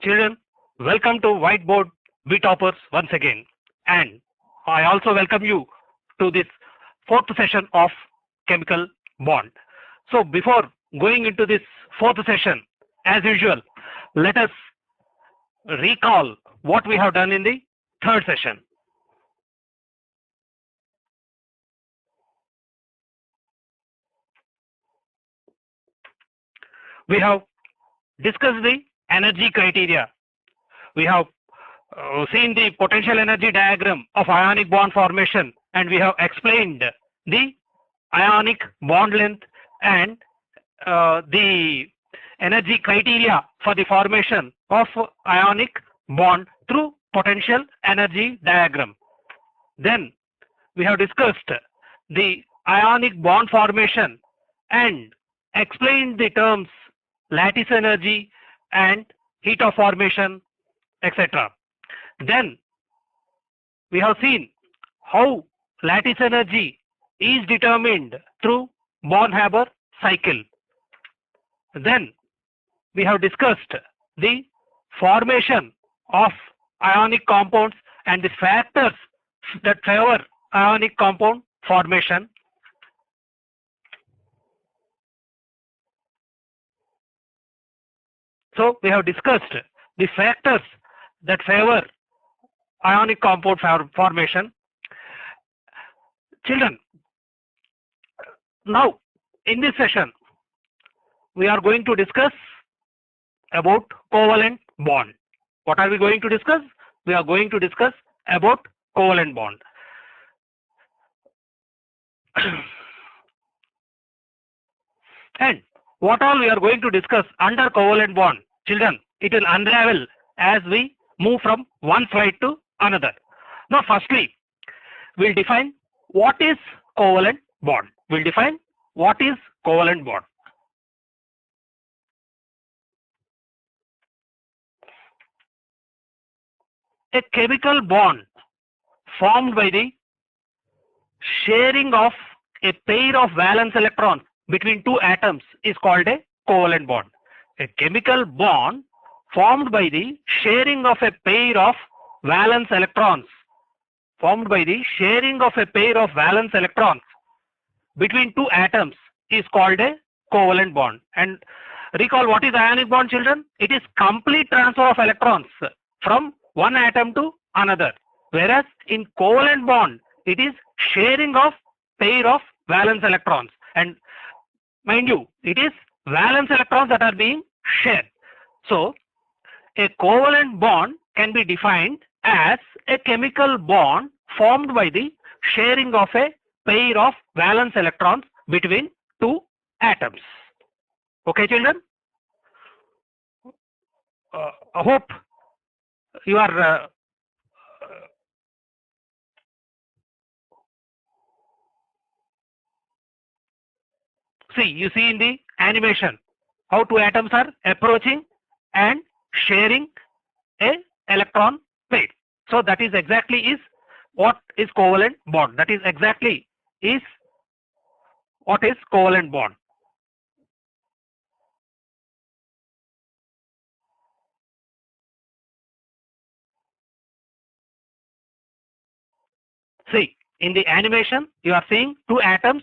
Children, welcome to Whiteboard Toppers once again. And I also welcome you to this fourth session of chemical bond. So before going into this fourth session, as usual, let us recall what we have done in the third session. We have discussed the energy criteria. We have seen the potential energy diagram of ionic bond formation, and we have explained the ionic bond length and the energy criteria for the formation of ionic bond through potential energy diagram. Then we have discussed the ionic bond formation and explained the terms lattice energy and heat of formation, etc. Then we have seen how lattice energy is determined through Born-Haber cycle. Then we have discussed the formation of ionic compounds and the factors that favor ionic compound formation. So we have discussed the factors that favor ionic compound formation. Children, now in this session we are going to discuss about covalent bond. What are we going to discuss? We are going to discuss about covalent bond. And what all we are going to discuss under covalent bond, children, it will unravel as we move from one slide to another. Now firstly, we'll define what is covalent bond. We'll define what is covalent bond. A chemical bond formed by the sharing of a pair of valence electrons between two atoms is called a covalent bond. A chemical bond formed by the sharing of a pair of valence electrons between two atoms is called a covalent bond. And recall, what is ionic bond, children? It is complete transfer of electrons from one atom to another, whereas in covalent bond it is sharing of pair of valence electrons, and mind you, it is valence electrons that are being shared. So a covalent bond can be defined as a chemical bond formed by the sharing of a pair of valence electrons between two atoms. Okay, children? I hope you are you see in the animation how two atoms are approaching and sharing a electron pair. So that is exactly is what is covalent bond. That is exactly is what is covalent bond. See, in the animation you are seeing two atoms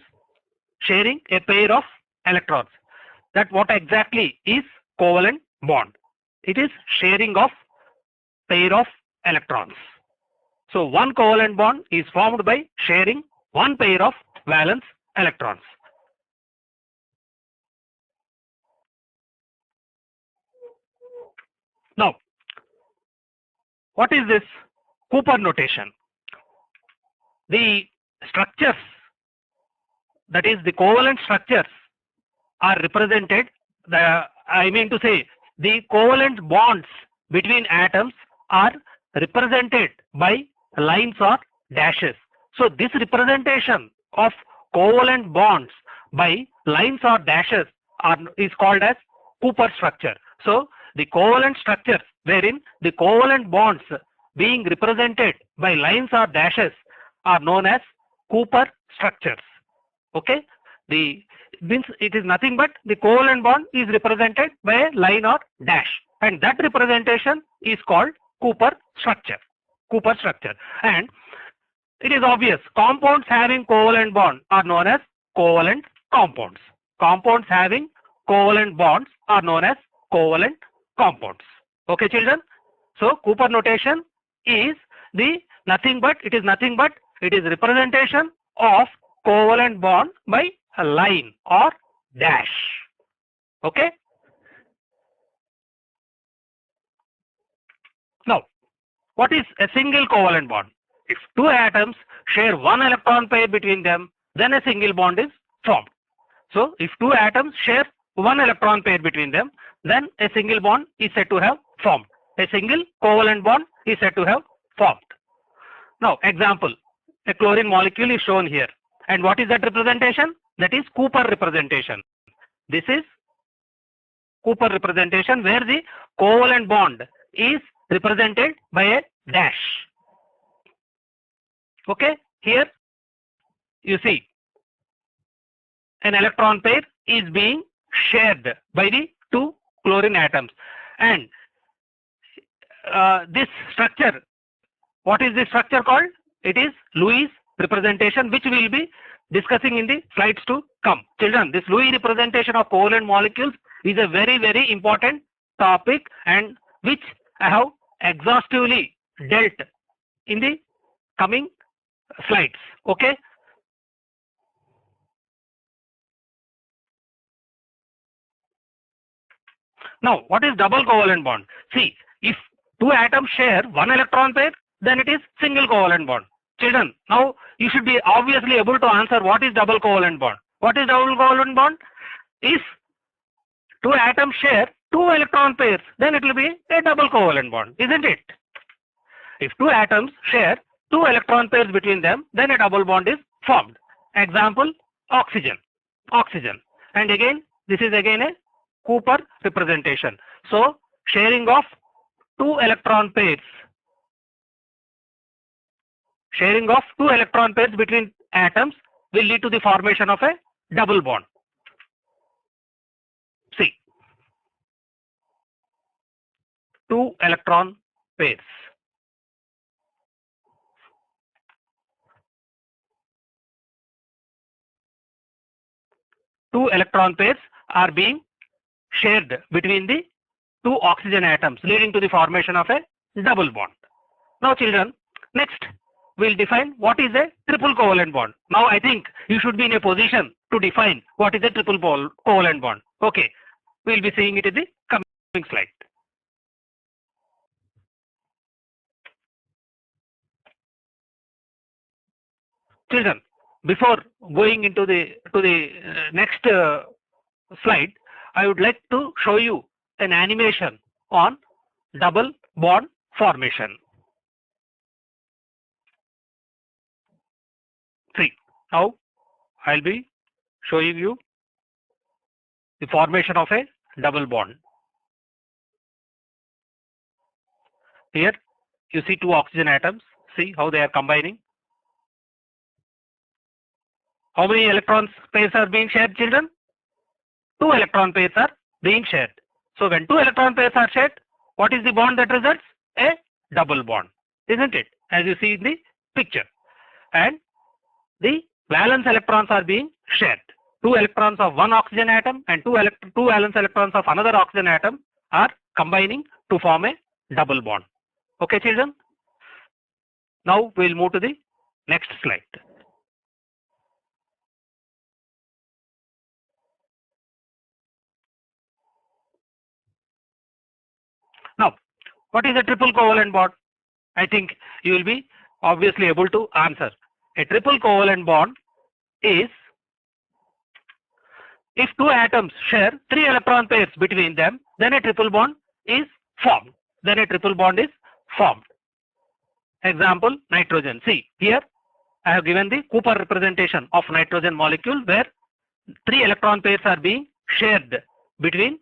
sharing a pair of electrons. That what exactly is covalent bond. It is sharing of pair of electrons. So one covalent bond is formed by sharing one pair of valence electrons. Now, what is this Cooper notation? The structures, that is the covalent structures, are represented, the covalent bonds between atoms are represented by lines or dashes. So this representation of covalent bonds by lines or dashes is called as Cooper structure. So the covalent structures wherein the covalent bonds being represented by lines or dashes are known as Cooper structures. Okay, The means it is nothing but the covalent bond is represented by a line or dash, and that representation is called Cooper structure. Cooper structure. And it is obvious, compounds having covalent bond are known as covalent compounds. Compounds having covalent bonds are known as covalent compounds. Okay, children? So Cooper notation is it is representation of covalent bond by a line or dash. Okay? Now, what is a single covalent bond? If two atoms share one electron pair between them, then a single bond is formed. So, if two atoms share one electron pair between them, then a single bond is said to have formed. A single covalent bond is said to have formed. Now, example, a chlorine molecule is shown here. And what is that representation? That is Cooper representation. This is Cooper representation where the covalent bond is represented by a dash. Okay, here you see an electron pair is being shared by the two chlorine atoms, and this structure, what is this structure called? It is Lewis representation, which we will be discussing in the slides to come. Children, this Lewis representation of covalent molecules is a very, very important topic, and which I have exhaustively dealt in the coming slides. Okay. Now, what is double covalent bond? See, if two atoms share one electron pair, then it is single covalent bond. Children, now you should be obviously able to answer what is double covalent bond. What is double covalent bond? If two atoms share two electron pairs, then it will be a double covalent bond, isn't it? If two atoms share two electron pairs between them, then a double bond is formed. Example, oxygen. Oxygen. And again, this is again a Cooper representation. So, sharing of two electron pairs. Sharing of two electron pairs between atoms will lead to the formation of a double bond. See, two electron pairs. Two electron pairs are being shared between the two oxygen atoms, leading to the formation of a double bond. Now, children, next we'll define what is a triple covalent bond. Now, I think you should be in a position to define what is a triple covalent bond. Okay, we'll be seeing it in the coming slide. Children, before going into the next slide, I would like to show you an animation on double bond formation. See, now I'll be showing you the formation of a double bond. Here you see two oxygen atoms. See how they are combining. How many electron pairs are being shared, children? Two electron pairs are being shared. So when two electron pairs are shared, what is the bond that results? A double bond, isn't it? As you see in the picture. And the valence electrons are being shared. Two electrons of one oxygen atom and two valence electrons of another oxygen atom are combining to form a double bond. Okay, children? Now we'll move to the next slide. Now, what is a triple covalent bond? I think you will be obviously able to answer. A triple covalent bond is if two atoms share three electron pairs between them, then a triple bond is formed. Example, nitrogen. See, here I have given the Cooper representation of nitrogen molecule where three electron pairs are being shared between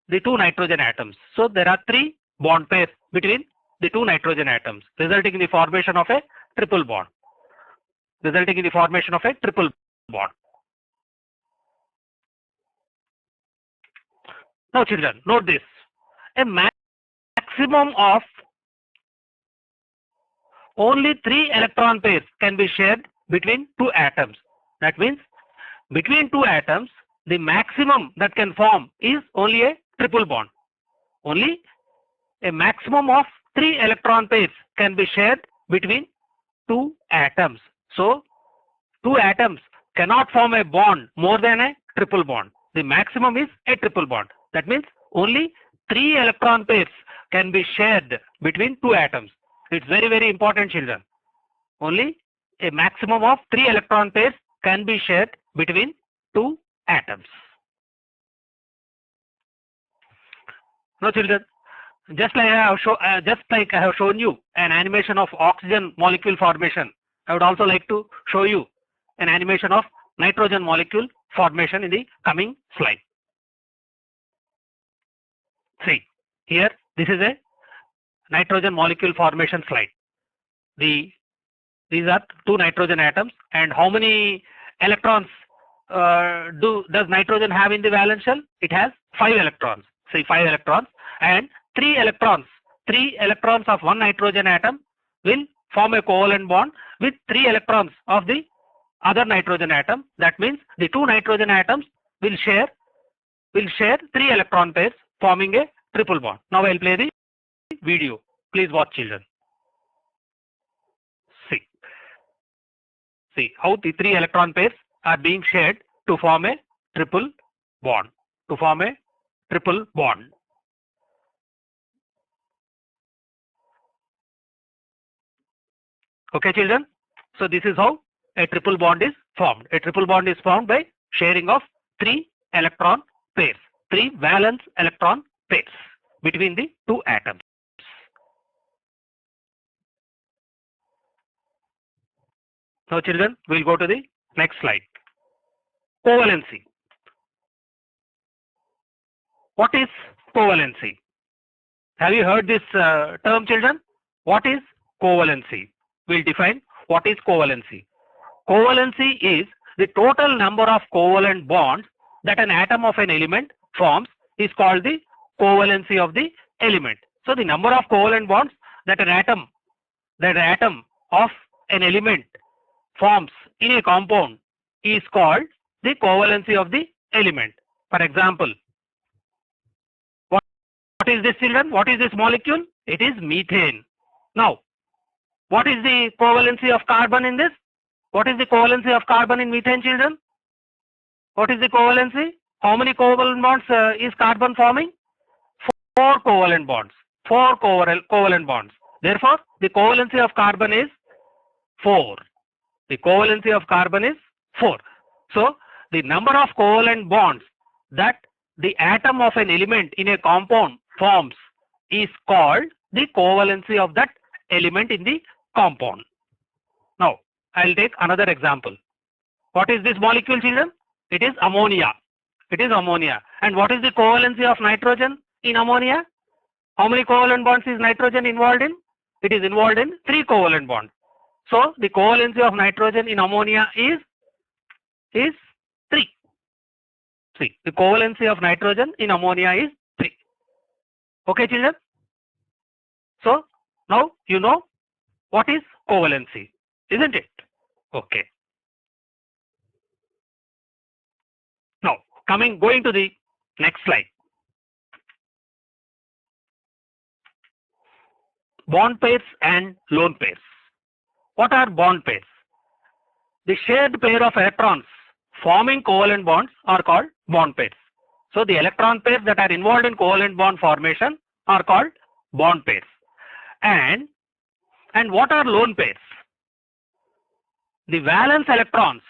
the two nitrogen atoms. So there are three bond pairs between the two nitrogen atoms, resulting in the formation of a triple bond. Now children, note this. A maximum of only 3 electron pairs can be shared between 2 atoms. That means between 2 atoms, the maximum that can form is only a triple bond. Only a maximum of 3 electron pairs can be shared between 2 atoms. So 2 atoms cannot form a bond more than a triple bond. The maximum is a triple bond. That means only 3 electron pairs can be shared between 2 atoms. It's very, very important, children. Only a maximum of 3 electron pairs can be shared between 2 atoms. Now children, just like I have shown you an animation of oxygen molecule formation, I would also like to show you an animation of nitrogen molecule formation in the coming slide. See, here this is a nitrogen molecule formation slide. These are 2 nitrogen atoms, and how many electrons does nitrogen have in the valence shell? It has 5 electrons. See, 5 electrons, and 3 electrons. 3 electrons of one nitrogen atom will form a covalent bond with 3 electrons of the other nitrogen atom. That means the 2 nitrogen atoms will share 3 electron pairs, forming a triple bond. Now I'll play the video. Please watch, children. See how the 3 electron pairs are being shared to form a triple bond. Okay, children. So this is how a triple bond is formed. A triple bond is formed by sharing of 3 electron pairs, 3 valence electron pairs between the 2 atoms. Now children, we'll go to the next slide. Covalency. What is covalency? Have you heard this term, children? What is covalency? We'll define what is covalency. Covalency is the total number of covalent bonds that an atom of an element forms is called the covalency of the element. So the number of covalent bonds that an atom of an element forms in a compound is called the covalency of the element. For example, what is this, children? What is this molecule? It is methane. Now, what is the covalency of carbon in this? What is the covalency of carbon in methane, children? What is the covalency? How many covalent bonds is carbon forming? 4 covalent bonds. 4 covalent bonds. Therefore, the covalency of carbon is 4. The covalency of carbon is 4. So, the number of covalent bonds that the atom of an element in a compound forms is called the covalency of that element in the compound. Now, I'll take another example. What is this molecule, children? It is ammonia. It is ammonia. And what is the covalency of nitrogen in ammonia? How many covalent bonds is nitrogen involved in? It is involved in 3 covalent bonds. So, the covalency of nitrogen in ammonia is 3. See, the covalency of nitrogen in ammonia is 3. Okay, children? So, now you know what is covalency, isn't it? Okay. Now, going to the next slide. Bond pairs and lone pairs. What are bond pairs? The shared pair of electrons forming covalent bonds are called bond pairs. So the electron pairs that are involved in covalent bond formation are called bond pairs. And what are lone pairs? The valence electrons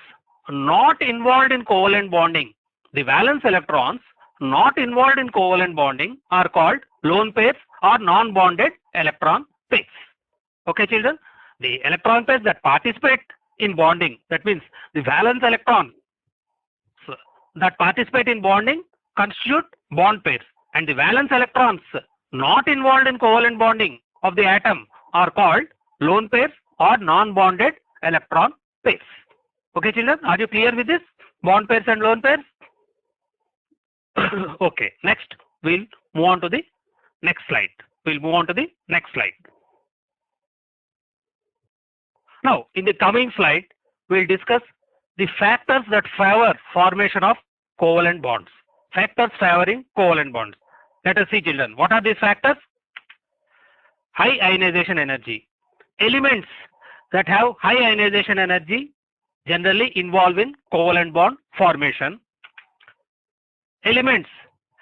not involved in covalent bonding. The valence electrons not involved in covalent bonding are called lone pairs or non-bonded electron pairs. Okay, children? The electron pairs that participate in bonding, that means the valence electrons that participate in bonding constitute bond pairs, and the valence electrons not involved in covalent bonding of the atom are called lone pairs or non-bonded electron pairs. Okay, children, are you clear with this? Bond pairs and lone pairs? Okay, next, we'll move on to the next slide. Now, in the coming slide, we'll discuss the factors that favor formation of covalent bonds. Factors favoring covalent bonds. Let us see, children. What are these factors? High ionization energy. Elements that have high ionization energy generally involve in covalent bond formation. Elements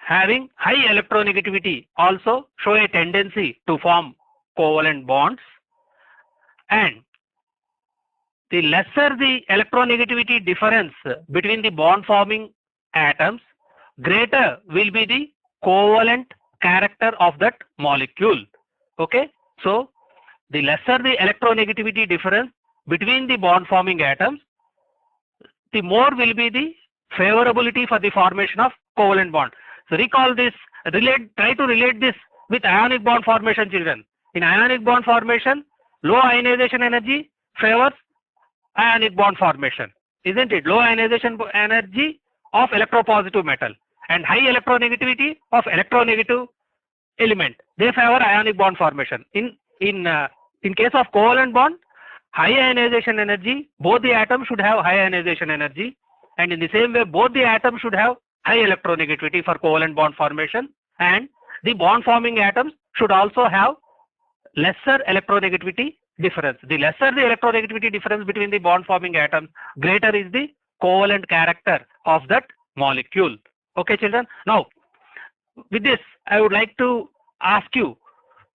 having high electronegativity also show a tendency to form covalent bonds, and the lesser the electronegativity difference between the bond forming atoms, greater will be the covalent character of that molecule. Okay, so the lesser the electronegativity difference between the bond forming atoms, the more will be the favorability for the formation of covalent bond. So recall this, try to relate this with ionic bond formation, children. In ionic bond formation, low ionization energy favors ionic bond formation, isn't it? Low ionization energy of electropositive metal and high electronegativity of electronegative element, they favor ionic bond formation. In case of covalent bond, high ionization energy, both the atoms should have high ionization energy, and in the same way both the atoms should have high electronegativity for covalent bond formation, and the bond forming atoms should also have lesser electronegativity difference. The lesser the electronegativity difference between the bond forming atoms, greater is the covalent character of that molecule. Okay, children. Now, with this, I would like to ask you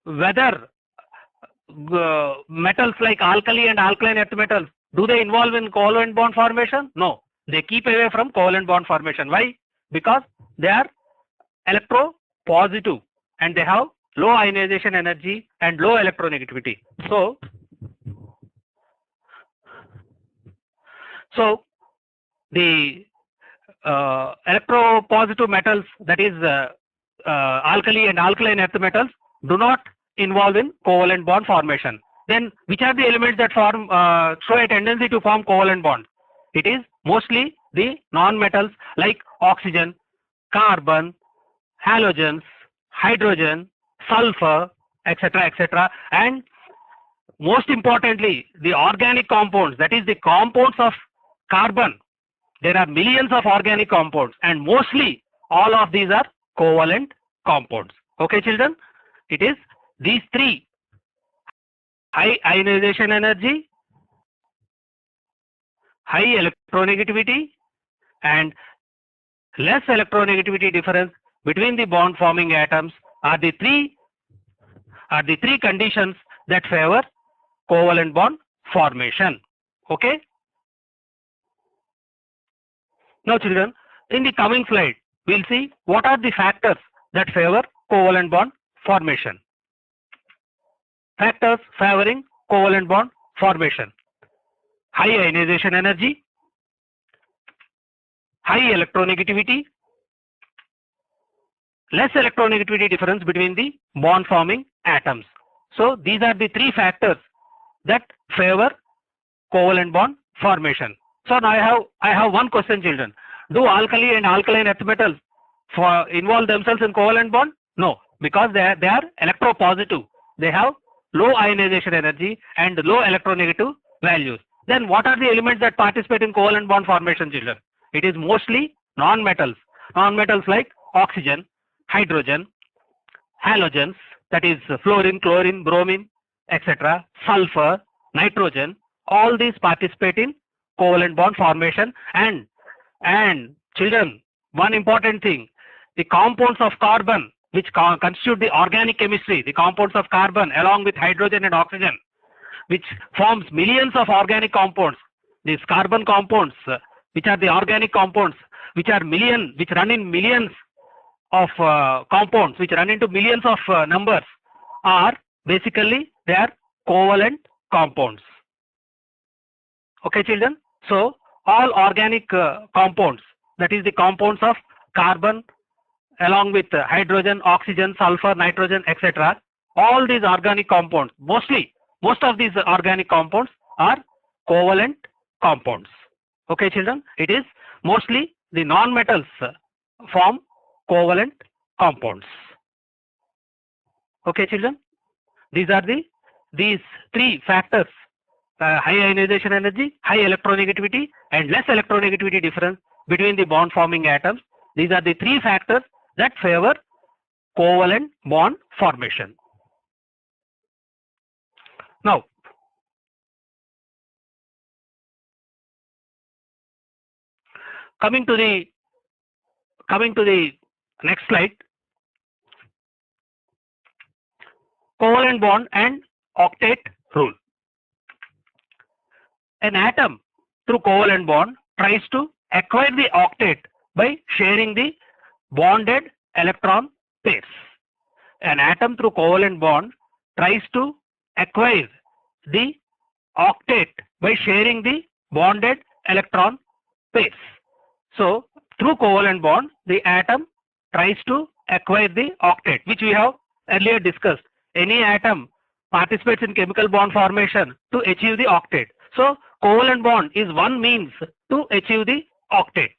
whether metals like alkali and alkaline earth metals, do they involve in covalent bond formation? No, they keep away from covalent bond formation. Why? Because they are electropositive and they have low ionization energy and low electronegativity. So the electropositive metals, that is alkali and alkaline earth metals, do not involve in covalent bond formation. Then which are the elements that form show a tendency to form covalent bonds? It is mostly the non-metals like oxygen, carbon, halogens, hydrogen, sulfur, etc., and most importantly the organic compounds, that is the compounds of carbon. There are millions of organic compounds and mostly all of these are covalent compounds. Okay, children, it is these three: high ionization energy, high electronegativity, and less electronegativity difference between the bond forming atoms are the three conditions that favor covalent bond formation. Okay. Now, children, in the coming slide, we'll see what are the factors that favor covalent bond formation. Factors favoring covalent bond formation: high ionization energy, high electronegativity, less electronegativity difference between the bond forming atoms. So these are the three factors that favor covalent bond formation. So now I have one question, children. Do alkali and alkaline earth metals involve themselves in covalent bond? No, because they are electropositive. They have low ionization energy and low electronegative values. Then what are the elements that participate in covalent bond formation, children? It is mostly non-metals. Non-metals like oxygen, hydrogen, halogens, that is fluorine, chlorine, bromine, etc., sulfur, nitrogen. All these participate in covalent bond formation. And children, one important thing, the compounds of carbon which constitute the organic chemistry, the compounds of carbon along with hydrogen and oxygen, which forms millions of organic compounds. These carbon compounds, which are the organic compounds, which run in millions of compounds, which run into millions of numbers, are basically they are covalent compounds. Okay, children. So all organic compounds, that is the compounds of carbon along with hydrogen, oxygen, sulfur, nitrogen, etc., all these organic compounds, most of these organic compounds are covalent compounds. Okay, children, it is mostly the non-metals form covalent compounds. Okay, children, these are these three factors: high ionization energy, high electronegativity, and less electronegativity difference between the bond forming atoms. These are the three factors that favor covalent bond formation. Now, coming to the next slide, covalent bond and octet rule. An atom through covalent bond tries to acquire the octet by sharing the bonded electron pairs. An atom through covalent bond tries to acquire the octet by sharing the bonded electron pairs. So, through covalent bond, the atom tries to acquire the octet, which we have earlier discussed. Any atom participates in chemical bond formation to achieve the octet. So, covalent bond is one means to achieve the octet.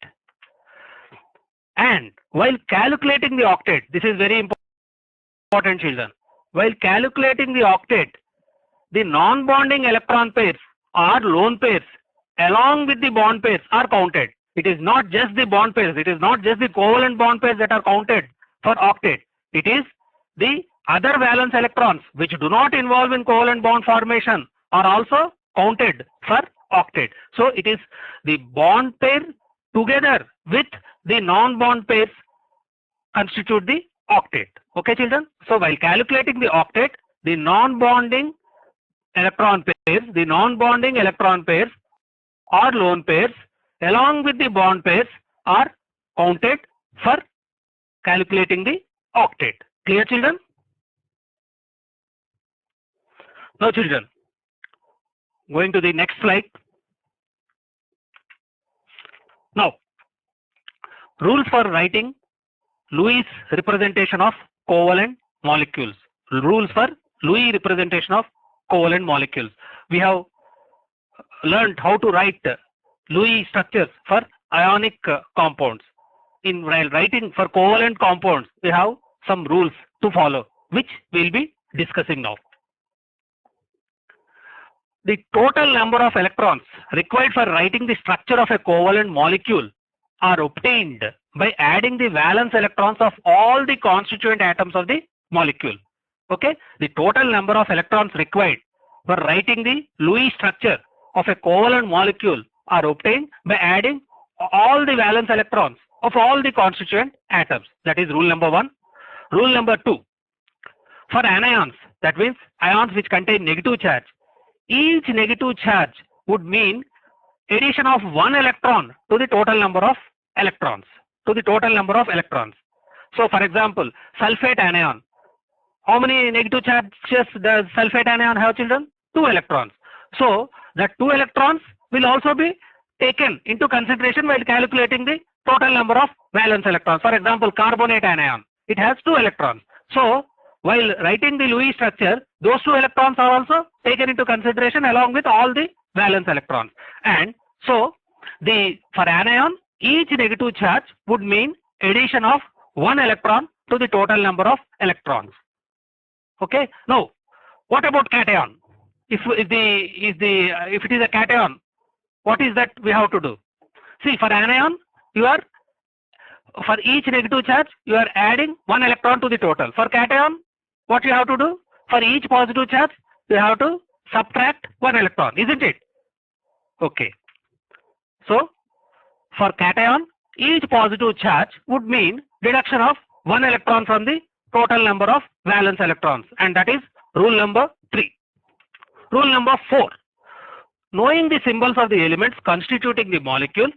And while calculating the octet, this is very important, children. While calculating the octet, the non-bonding electron pairs or lone pairs along with the bond pairs are counted. It is not just the bond pairs, it is not just the covalent bond pairs that are counted for octet. It is the other valence electrons which do not involve in covalent bond formation are also counted for octet. So it is the bond pair together with the non-bond pairs constitute the octet. Okay, children? So while calculating the octet, the non-bonding electron pairs or lone pairs along with the bond pairs are counted for calculating the octet. Clear, children? Now, children, going to the next slide. Now, rules for writing Lewis representation of covalent molecules. Rules for Lewis representation of covalent molecules. We have learned how to write Lewis structures for ionic compounds. In writing for covalent compounds, we have some rules to follow, which we will be discussing now. The total number of electrons required for writing the structure of a covalent molecule are obtained by adding the valence electrons of all the constituent atoms of the molecule. Okay, the total number of electrons required for writing the Lewis structure of a covalent molecule are obtained by adding all the valence electrons of all the constituent atoms. That is rule number 1. Rule number 2. For anions, that means ions which contain negative charge, each negative charge would mean addition of one electron to the total number of electrons. So, for example, sulfate anion. How many negative charges does sulfate anion have, children? 2 electrons. So, the 2 electrons will also be taken into consideration while calculating the total number of valence electrons. For example, carbonate anion, it has 2 electrons. So, while writing the Lewis structure, those 2 electrons are also taken into consideration along with all the valence electrons. And so, for anion, each negative charge would mean addition of 1 electron to the total number of electrons. Okay. Now, what about cation? If it is a cation, what is that we have to do? See, for anion, for each negative charge, you are adding 1 electron to the total. For cation, what you have to do? For each positive charge, you have to subtract 1 electron, isn't it? Okay. So, for cation, each positive charge would mean deduction of 1 electron from the total number of valence electrons, and that is rule number 3. Rule number 4. Knowing the symbols of the elements constituting the molecule,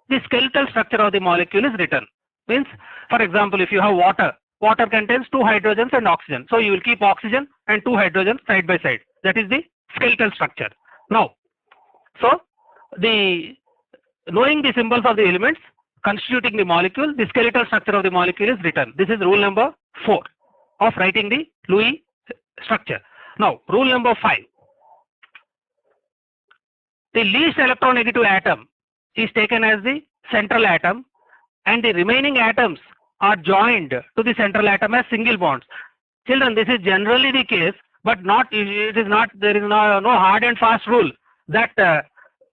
the skeletal structure of the molecule is written. Means, for example, if you have water contains 2 hydrogens and oxygen. So, you will keep oxygen and 2 hydrogens side by side. That is the skeletal structure. Now, so knowing the symbols of the elements constituting the molecule, the skeletal structure of the molecule is written. This is rule number 4 of writing the Lewis structure. Now, rule number 5. The least electronegative atom is taken as the central atom, and the remaining atoms are joined to the central atom as single bonds. Children, this is generally the case, but not, it is not, there is no hard and fast rule that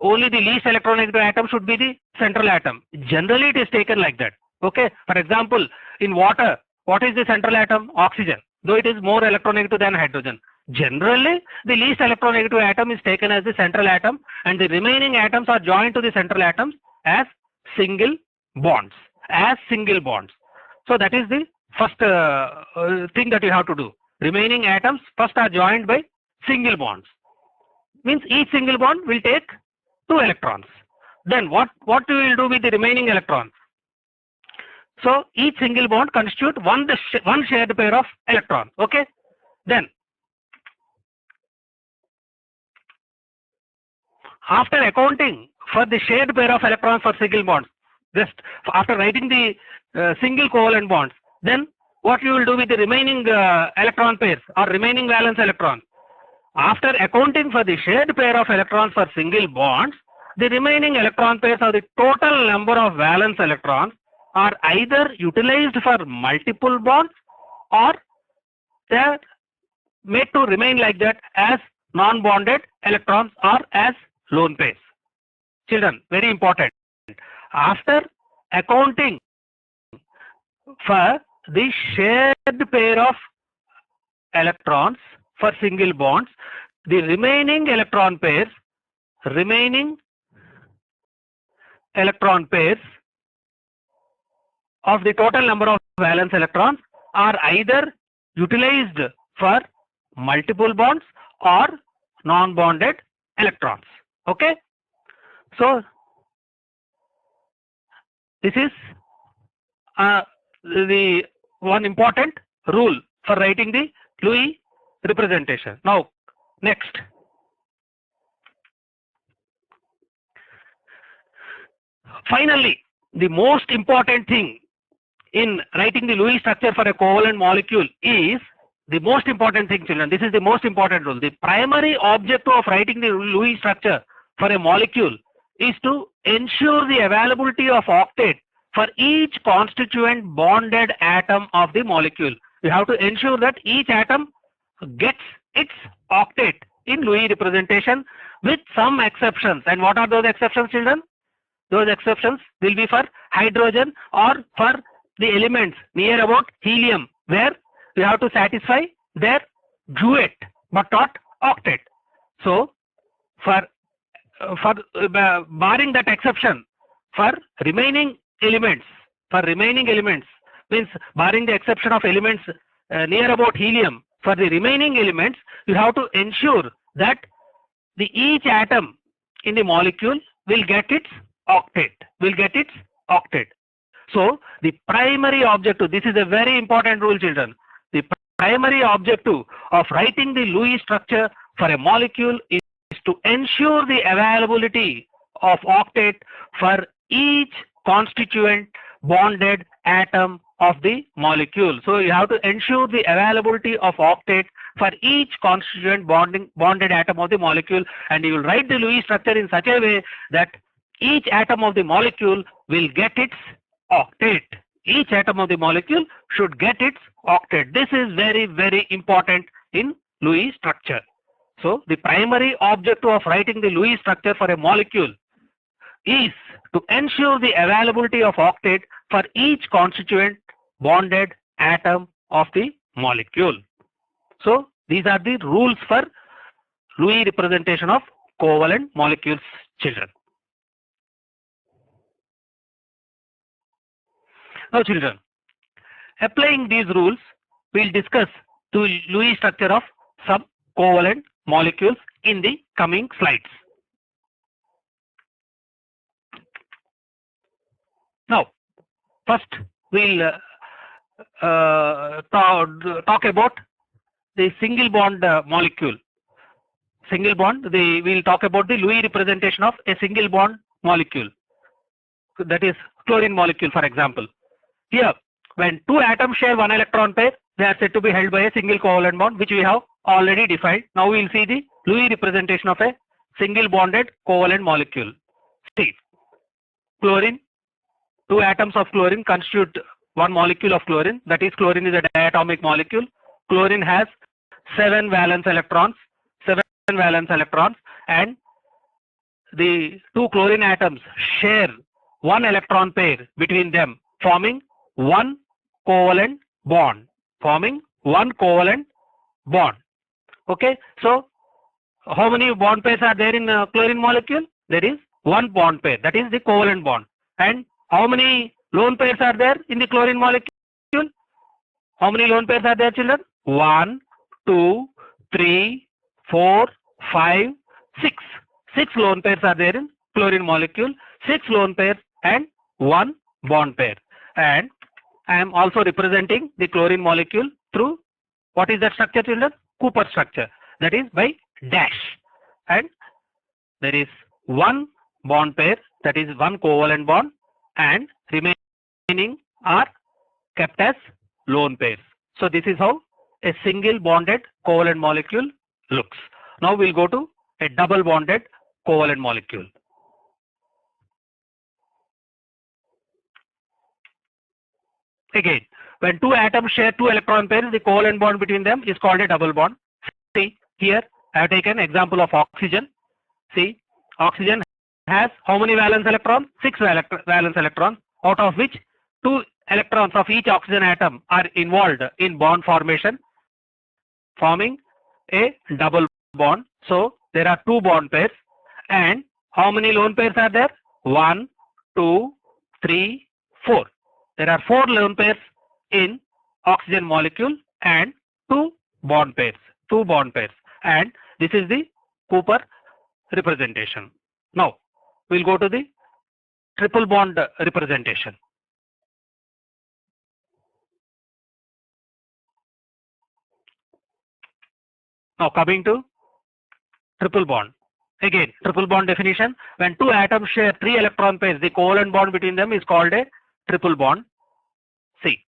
only the least electronegative atom should be the central atom. Generally it is taken like that. Okay, for example, in water, what is the central atom? Oxygen, though it is more electronegative than hydrogen. Generally, the least electronegative atom is taken as the central atom, and the remaining atoms are joined to the central atoms as single bonds. So that is the first thing that you have to do. Remaining atoms first are joined by single bonds. Means each single bond will take 2 electrons. Then what you will do with the remaining electrons? So each single bond constitute one shared pair of electrons. Okay. Then after accounting for the shared pair of electrons for single bonds, just after writing the single covalent bonds, then what you will do with the remaining electron pairs or remaining valence electrons? After accounting for the shared pair of electrons for single bonds, the remaining electron pairs or the total number of valence electrons are either utilized for multiple bonds or they are made to remain like that as non-bonded electrons or as lone pairs. Children, very important. After accounting for the shared pair of electrons for single bonds, the remaining electron pairs of the total number of valence electrons are either utilized for multiple bonds or non-bonded electrons. Okay. So this is the one important rule for writing the Lewis representation. Now next, finally, the most important thing in writing the Lewis structure for a covalent molecule is the most important thing, children. This is the most important rule. The primary objective of writing the Lewis structure for a molecule is to ensure the availability of octet for each constituent bonded atom of the molecule. You have to ensure that each atom gets its octet in Lewis representation with some exceptions. And what are those exceptions, children? Those exceptions will be for hydrogen or for the elements near about helium, where you have to satisfy their duet but not octet. So for barring that exception, for remaining elements means barring the exception of elements near about helium, for the remaining elements you have to ensure that each atom in the molecule will get its octet. So the primary objective, this is a very important rule, children. The primary objective of writing the Lewis structure for a molecule is to ensure the availability of octet for each constituent bonded atom of the molecule. So you have to ensure the availability of octet for each constituent bonded atom of the molecule, and you will write the Lewis structure in such a way that each atom of the molecule will get its octet. Each atom of the molecule should get its octet. This is very, very important in Lewis structure. So the primary objective of writing the Lewis structure for a molecule is to ensure the availability of octet for each constituent bonded atom of the molecule. So these are the rules for Lewis representation of covalent molecules, children. Now children, applying these rules, we will discuss the Lewis structure of some covalent molecules in the coming slides. Now, first we will talk about the single bond molecule. Single bond, we will talk about the Lewis representation of a single bond molecule. That is chlorine molecule, for example. Here, when two atoms share one electron pair, they are said to be held by a single covalent bond, which we have already defined. Now we will see the Lewis representation of a single bonded covalent molecule. See, chlorine, two atoms of chlorine constitute one molecule of chlorine. That is, chlorine is a diatomic molecule. Chlorine has 7 valence electrons, and the two chlorine atoms share one electron pair between them, forming one covalent bond. Okay, so how many bond pairs are there in a chlorine molecule? There is one bond pair, that is the covalent bond. And how many lone pairs are there in the chlorine molecule? How many lone pairs are there, children? 1, 2, 3, 4, 5, 6. 6 lone pairs are there in chlorine molecule. 6 lone pairs and 1 bond pair. And I am also representing the chlorine molecule through, what is that structure, children? Cooper structure. That is by dash. And there is one bond pair, that is one covalent bond, and remaining are kept as lone pairs. So this is how a single bonded covalent molecule looks. Now we'll go to a double bonded covalent molecule. Again, when two atoms share 2 electron pairs, the covalent bond between them is called a double bond. See, here I have taken example of oxygen. See, oxygen has how many valence electrons? 6 valence electrons, out of which 2 electrons of each oxygen atom are involved in bond formation, forming a double bond. So there are 2 bond pairs. And how many lone pairs are there? 1, 2, 3, 4. There are 4 lone pairs in oxygen molecule and 2 bond pairs. And this is the Cooper representation. Now we'll go to the triple bond representation. Now coming to triple bond. Again, triple bond definition. When 2 atoms share 3 electron pairs, the covalent bond between them is called a triple bond. See,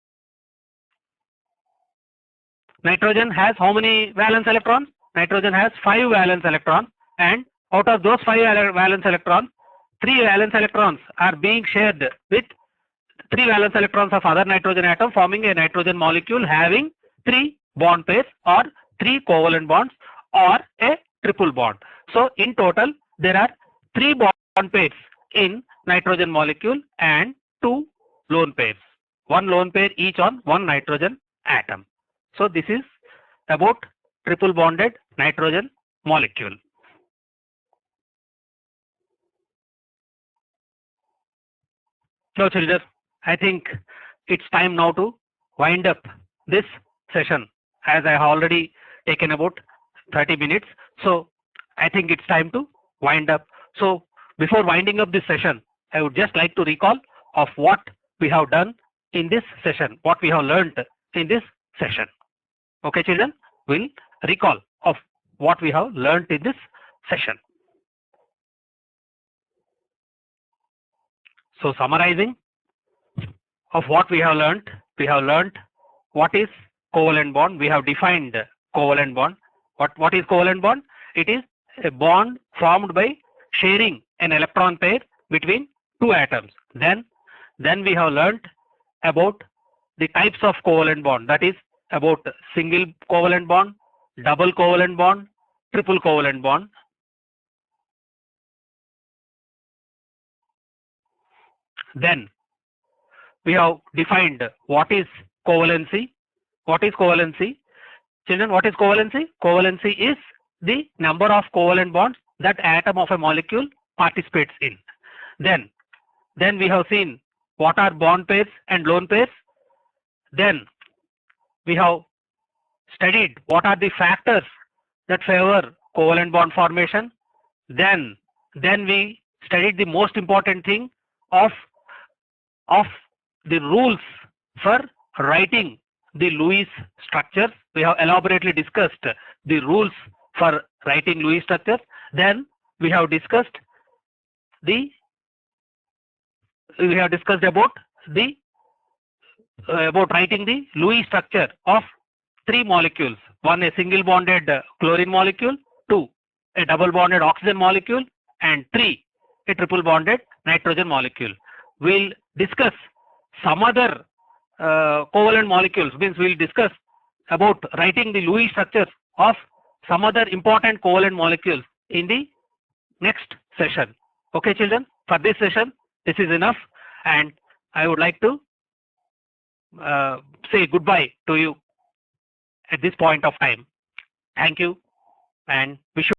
nitrogen has how many valence electrons? Nitrogen has 5 valence electrons, and out of those 5 valence electrons, 3 valence electrons are being shared with 3 valence electrons of other nitrogen atom, forming a nitrogen molecule having 3 bond pairs or 3 covalent bonds or a triple bond. So in total there are 3 bond pairs in nitrogen molecule and 2 lone pairs. 1 lone pair each on 1 nitrogen atom. So this is about triple bonded nitrogen molecule. So children, I think it's time now to wind up this session, as I have already taken about 30 minutes. So I think it's time to wind up. So before winding up this session, I would just like to recall of what we have done in this session, what we have learned in this session. Okay children, we'll recall of what we have learned in this session. So summarizing of what we have learned what is covalent bond. We have defined covalent bond. What is covalent bond? It is a bond formed by sharing an electron pair between 2 atoms. Then we have learned about the types of covalent bond, that is about single covalent bond, double covalent bond, triple covalent bond. Then we have defined what is covalency. What is covalency? Children, what is covalency? Covalency is the number of covalent bonds that atom of a molecule participates in. Then we have seen what are bond pairs and lone pairs. Then we have studied what are the factors that favor covalent bond formation. Then we studied the most important thing of the rules for writing the Lewis structures. We have elaborately discussed the rules for writing Lewis structures. Then we have discussed about writing the Lewis structure of 3 molecules. 1, a single bonded chlorine molecule, 2, a double bonded oxygen molecule, and 3, a triple bonded nitrogen molecule. We'll discuss some other covalent molecules, means we will discuss about writing the Lewis structures of some other important covalent molecules in the next session. Okay, children, for this session, this is enough, and I would like to say goodbye to you at this point of time. Thank you, and wish you